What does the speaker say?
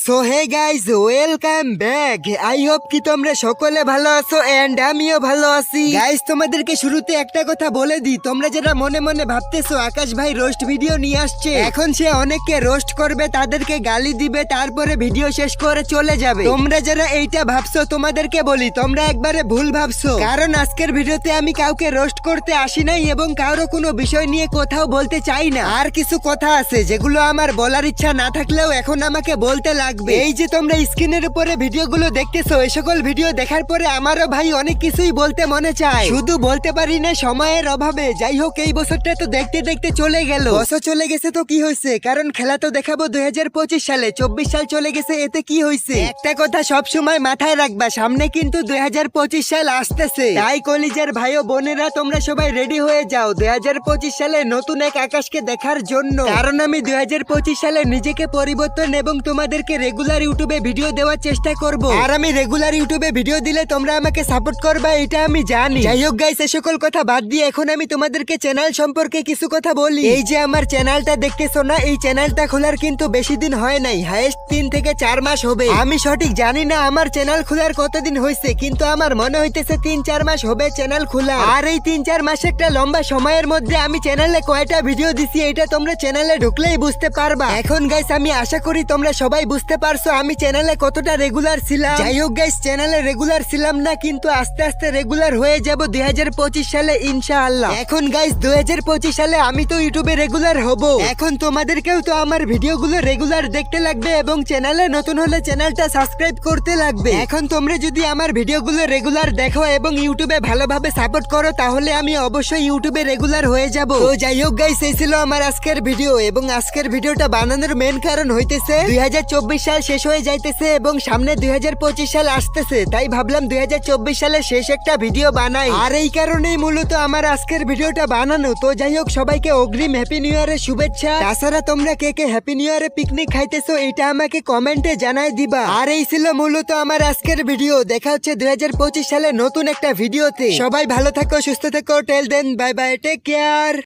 So hey guys, welcome back. I hope কি তোমরা সকলে ভালো আছো এন্ড আমিও ভালো আছি। গাইজ, তোমাদেরকে শুরুতে একটা কথা বলে দিই, তোমরা যারা মনে মনে ভাবতেছো আকাশ ভাই রোস্ট ভিডিও নিয়ে আসছে, এখন সে অনেককে রোস্ট করবে, তাদেরকে গালি দিবে, তারপরে ভিডিও শেষ করে চলে যাবে। তোমরা যারা এইটা ভাবছো তোমাদেরকে বলি, তোমরা একবারে ভুল ভাবছো। কারণ আজকের ভিডিওতে আমি কাউকে রোস্ট করতে আসি নাই এবং কারো কোনো বিষয় নিয়ে কোথাও বলতে চাই না। আর কিছু কথা আছে যেগুলো আমার বলার ইচ্ছা না থাকলেও এখন আমাকে বলতে লাগবে। এই যে তোমরা স্ক্রিনের উপরে ভিডিওগুলো দেখতেছো, এই সকল ভিডিও দেখার পরে আমারও ভাই অনেক কিছুই বলতে মনে চায়, শুধু বলতে পারি না সময়ের অভাবে। যাই হোক, এই বছরটা তো দেখতে দেখতে চলে গেল। বছর চলে গেছে তো কি হয়েছে, কারণ খেলা তো দেখাবো 2025 সালে। 24 সাল চলে গেছে, এতে কি হয়েছে? একটা কথা সব সময় মাথায় রাখবা, সামনে কিন্তু 2025 সাল আসতেছে। তাই কলিজার ভাই ও বোনেরা, তোমরা সবাই রেডি হয়ে যাও 2025 সালে নতুন এক আকাশকে দেখার জন্য। কারণ আমি 2025 সালে নিজেকে পরিবর্তন এবং তোমাদেরকে রেগুলার ইউটিউবে ভিডিও দেওয়ার চেষ্টা করব। আর আমি রেগুলার ইউটিউবে ভিডিও দিলে তোমরা আমাকে সাপোর্ট করবা, এটা আমি জানি। যাই হোক গাইস, এই সকল কথা বাদ দিয়ে এখন আমি তোমাদেরকে চ্যানেল সম্পর্কে কিছু কথা বলি। এই যে আমার চ্যানেলটা দেখতেছো না, এই চ্যানেলটা খোলার কিন্তু বেশি দিন হয় নাই, হাইয়েস্ট 3 থেকে 4 মাস হবে। আমি সঠিক জানি না আমার চ্যানেল খোলার কতদিন হয়েছে, কিন্তু আমার মনে হইতেছে 3-4 মাস হবে চ্যানেল খোলা। আর এই 3-4 মাস একটা লম্বা সময়ের মধ্যে আমি চ্যানেলে কয়টা ভিডিও দিছি, এটা তোমরা চ্যানেলে ঢুকলেই বুঝতে পারবা। এখন গাইস, আমি আশা করি তোমরা সবাই বুঝতে পারছো আমি চ্যানেলে কতটা রেগুলার ছিলাম। যাই হোক গাইস, চ্যানেলে রেগুলার ছিলাম না, কিন্তু আস্তে আস্তে রেগুলার হয়ে যাব 2025 সালে ইনশাআল্লাহ। এখন গাইস, 2025 সালে আমি তো ইউটিউবে রেগুলার হব। এখন তোমাদেরকেও তো আমার ভিডিওগুলো রেগুলার দেখতে লাগবে এবং চ্যানেলে নতুন হলে চ্যানেলটা সাবস্ক্রাইব করতে লাগবে। এখন তোমরা যদি আমার ভিডিওগুলো রেগুলার দেখো এবং ইউটিউবে ভালোভাবে সাপোর্ট করো, তাহলে আমি অবশ্যই ইউটিউবে রেগুলার হয়ে যাব। তো যাই হোক গাইস, এই ছিল আমার আজকের ভিডিও এবং আজকের ভিডিওটা বানানোর মেন কারণ হইতেছে 2024 সাল শেষ হয়ে যাইতেছে এবং সামনে 2025 সাল আসতেছে। তাই ভাবলাম 2024 সালে শেষ একটা ভিডিও বানাই, আর এই কারণেই মূলত আমার আজকের ভিডিওটা বানানো। তো যাই হোক, সবাইকে অগ্রিম হ্যাপি নিউ ইয়ারের শুভেচ্ছা। তাছাড়া তোমরা কে কে হ্যাপি নিউ ইয়ারে পিকনিক খাইতেছো, এটা আমাকে কমেন্টে জানাই দিবা। আর এই ছিল মূলত আমার আজকের ভিডিও। দেখা হচ্ছে 2025 সালে নতুন একটা ভিডিওতে। সবাই ভালো থাকো, সুস্থ থাকো। টেল দেন, বাই বাই, টেক কেয়ার।